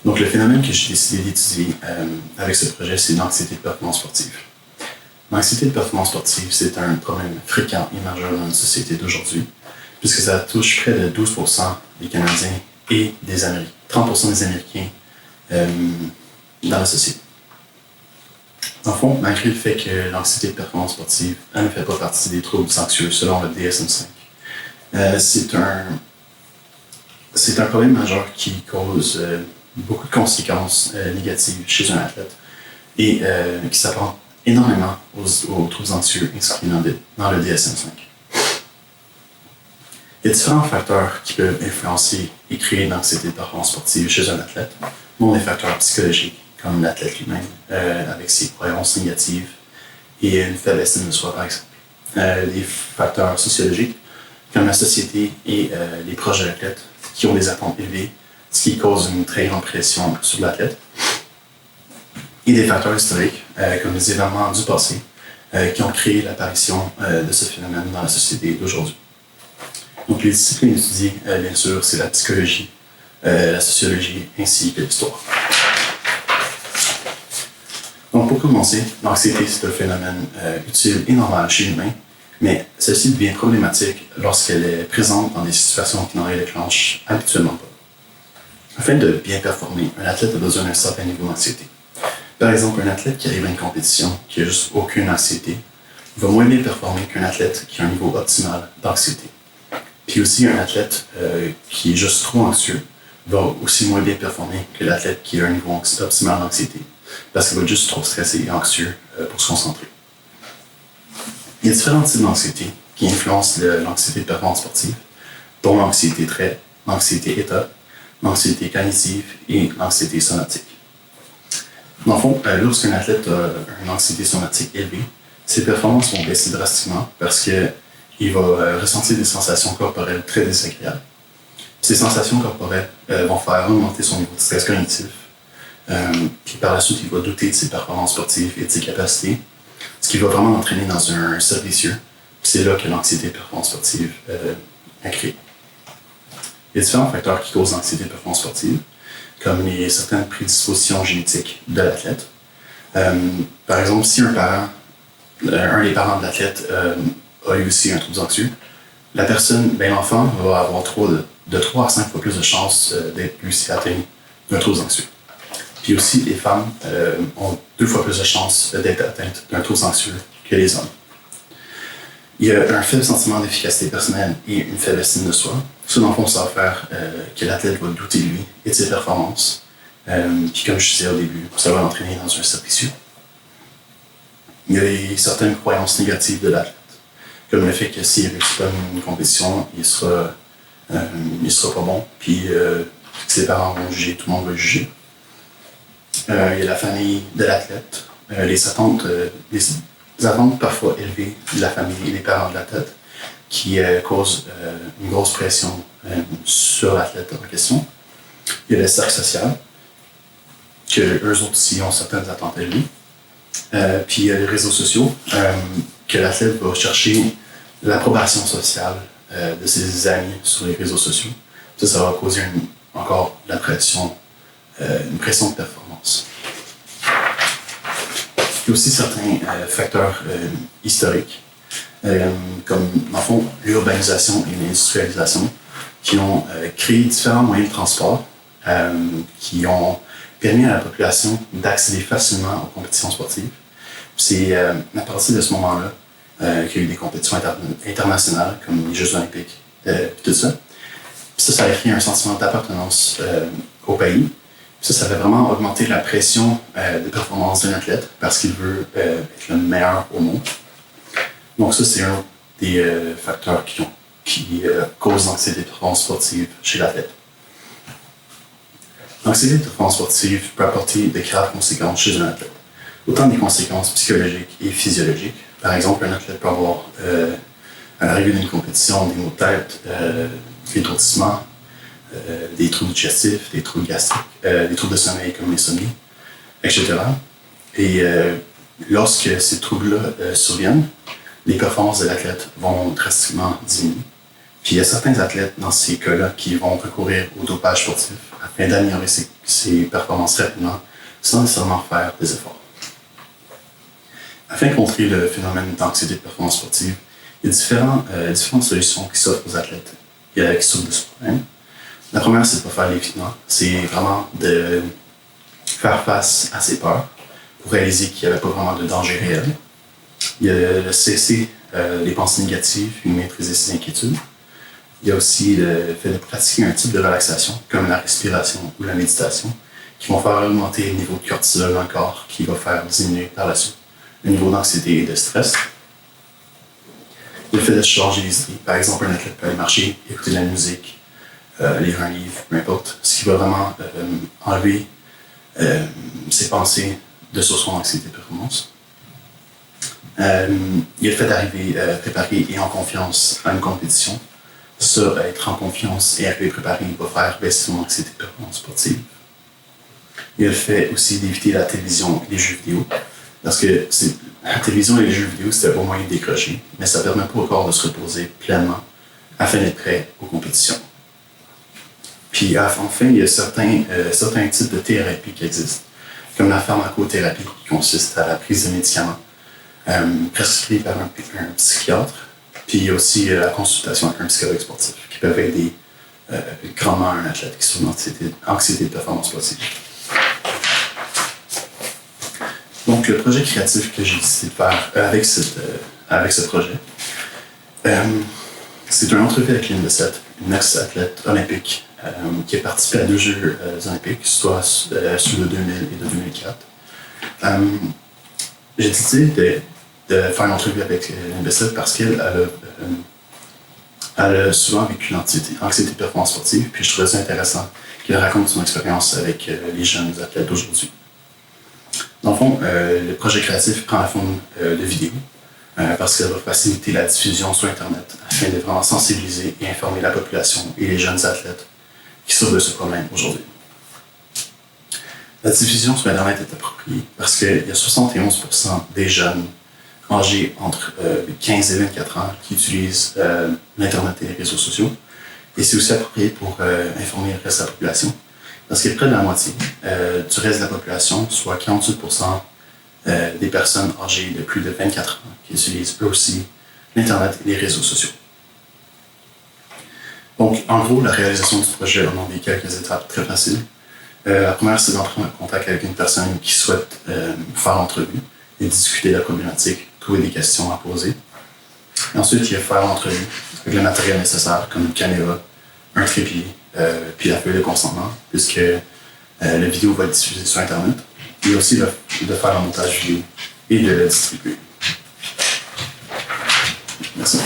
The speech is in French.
Donc, le phénomène que j'ai décidé d'étudier avec ce projet, c'est l'anxiété de performance sportive. L'anxiété de performance sportive, c'est un problème fréquent et majeur dans notre société d'aujourd'hui, puisque ça touche près de 12% des Canadiens et des Américains, 30% des Américains dans la société. En fond, malgré le fait que l'anxiété de performance sportive ne fait pas partie des troubles anxieux selon le DSM-5, c'est un problème majeur qui cause beaucoup de conséquences négatives chez un athlète et qui s'apparente énormément aux troubles anxieux inscrits dans le DSM-5. Il y a différents facteurs qui peuvent influencer et créer l'anxiété de performance sportive chez un athlète, dont des facteurs psychologiques, comme l'athlète lui-même, avec ses croyances négatives et une faible estime de soi, par exemple. Des facteurs sociologiques, comme la société et les proches de l'athlète, qui ont des attentes élevées, ce qui cause une très grande pression sur l'athlète. Et des facteurs historiques, comme les événements du passé, qui ont créé l'apparition de ce phénomène dans la société d'aujourd'hui. Donc, les disciplines étudiées, bien sûr, c'est la psychologie, la sociologie ainsi que l'histoire. Donc, pour commencer, l'anxiété, c'est un phénomène utile et normal chez l'humain, mais celle-ci devient problématique lorsqu'elle est présente dans des situations qui n'en déclenchent habituellement pas. Afin de bien performer, un athlète a besoin d'un certain niveau d'anxiété. Par exemple, un athlète qui arrive à une compétition qui n'a juste aucune anxiété va moins bien performer qu'un athlète qui a un niveau optimal d'anxiété. Puis aussi, un athlète qui est juste trop anxieux va aussi moins bien performer que l'athlète qui a un niveau optimal d'anxiété, parce qu'il va être juste trop stressé et anxieux pour se concentrer. Il y a différents types d'anxiété qui influencent l'anxiété de performance sportive, dont l'anxiété trait, l'anxiété état, l'anxiété cognitive et l'anxiété somatique. Dans le fond, lorsqu'un athlète a une anxiété somatique élevée, ses performances vont baisser drastiquement parce qu'il va ressentir des sensations corporelles très désagréables. Ces sensations corporelles vont faire augmenter son niveau de stress cognitif. Puis par la suite, il va douter de ses performances sportives et de ses capacités, ce qui va vraiment l'entraîner dans un cercle vicieux. C'est là que l'anxiété de performance sportive est créée. Il y a différents facteurs qui causent l'anxiété de performance sportive, comme certaines prédispositions génétiques de l'athlète. Par exemple, si un des parents de l'athlète a eu aussi un trouble anxieux, l'enfant va avoir de 3 à 5 fois plus de chances d'être lui atteint d'un trouble anxieux. Puis aussi, les femmes ont 2 fois plus de chances d'être atteintes d'un trouble anxieux que les hommes. Il y a un faible sentiment d'efficacité personnelle et une faible estime de soi. Ça, dans le fond, ça va faire que l'athlète va douter de lui et de ses performances. Puis comme je disais au début, ça va l'entraîner dans un cercle vicieux. Il y a certaines croyances négatives de l'athlète, comme le fait que s'il ne réussit pas une compétition, il sera pas bon, puis ses parents vont juger, tout le monde va juger. Il y a la famille de l'athlète, les attentes parfois élevées de la famille et des parents de l'athlète qui causent une grosse pression sur l'athlète en question. Il y a le cercle social, qu'eux autres aussi ont certaines attentes élevées. Puis il y a les réseaux sociaux, que l'athlète va chercher l'approbation sociale de ses amis sur les réseaux sociaux. Ça va causer encore une pression de performance. Il y a aussi certains facteurs historiques, comme, dans le fond, l'urbanisation et l'industrialisation, qui ont créé différents moyens de transport qui ont permis à la population d'accéder facilement aux compétitions sportives. C'est à partir de ce moment-là qu'il y a eu des compétitions internationales, comme les Jeux olympiques et tout ça. Puis ça a créé un sentiment d'appartenance au pays. Ça va vraiment augmenter la pression de performance d'un athlète parce qu'il veut être le meilleur au monde. Donc ça, c'est un des facteurs qui causent l'anxiété de performance sportive chez l'athlète. L'anxiété de performance sportive peut apporter de graves conséquences chez un athlète. Autant des conséquences psychologiques et physiologiques. Par exemple, un athlète peut avoir, à l'arrivée d'une compétition, des maux de tête, des étourdissements, des troubles digestifs, des troubles gastriques, des troubles de sommeil comme l'insomnie, etc. Et lorsque ces troubles-là surviennent, les performances de l'athlète vont drastiquement diminuer. Puis il y a certains athlètes dans ces cas-là qui vont recourir au dopage sportif afin d'améliorer ses performances rapidement sans nécessairement faire des efforts. Afin de contrer le phénomène d'anxiété de performance sportive, il y a différentes solutions qui s'offrent aux athlètes qui souffrent de ce problème. La première, c'est de ne pas faire l'évitement. C'est vraiment de faire face à ses peurs pour réaliser qu'il n'y avait pas vraiment de danger réel. Il y a de cesser les pensées négatives et maîtriser ses inquiétudes. Il y a aussi le fait de pratiquer un type de relaxation, comme la respiration ou la méditation, qui vont faire augmenter le niveau de cortisol dans le corps, qui va faire diminuer par la suite le niveau d'anxiété et de stress. Le fait de changer les idées. Par exemple, un athlète peut aller marcher, écouter de la musique, lire un livre, peu importe, ce qui va vraiment enlever ses pensées de sur son anxiété de performance. Il y a le fait d'arriver préparé et en confiance à une compétition. Ça, être en confiance et arriver préparé va faire baisser son anxiété de performance sportive. Il y a le fait aussi d'éviter la télévision et les jeux vidéo. Parce que la télévision et les jeux vidéo, c'est un bon moyen de décrocher, mais ça ne permet pas au corps de se reposer pleinement afin d'être prêt aux compétitions. Puis enfin, il y a certains types de thérapie qui existent, comme la pharmacothérapie qui consiste à la prise de médicaments prescrits par un psychiatre, puis il y a aussi la consultation avec un psychologue sportif qui peuvent aider grandement un athlète qui souffre d'anxiété de performance sportive. Donc, le projet créatif que j'ai décidé de faire avec ce projet, c'est une entrevue avec Lynn Bessette, une ex-athlète olympique qui a participé à 2 Jeux olympiques, soit ceux de 2000 et de 2004. J'ai décidé de faire une entrevue avec Lynn Bessette parce qu'elle a souvent vécu l'anxiété de performance sportive, puis je trouvais ça intéressant qu'elle raconte son expérience avec les jeunes athlètes d'aujourd'hui. Dans le fond, le projet créatif prend la forme de vidéos parce qu'elle va faciliter la diffusion sur Internet afin de vraiment sensibiliser et informer la population et les jeunes athlètes qui souffrent de ce problème aujourd'hui. La diffusion sur Internet est appropriée parce qu'il y a 71% des jeunes âgés entre 15 et 24 ans qui utilisent l'Internet et les réseaux sociaux. Et c'est aussi approprié pour informer le reste de la population. Parce que près de la moitié du reste de la population, soit 48% des personnes âgées de plus de 24 ans qui utilisent eux aussi l'Internet et les réseaux sociaux. Donc, en gros, la réalisation du projet a demandé quelques étapes très faciles. La première, c'est d'entrer en contact avec une personne qui souhaite faire l'entrevue et discuter de la problématique, trouver des questions à poser. Et ensuite, il y a faire l'entrevue avec le matériel nécessaire, comme une caméra, un trépied, puis la feuille de consentement, puisque la vidéo va être diffusée sur Internet. Et aussi de faire le montage vidéo et de le distribuer. Merci.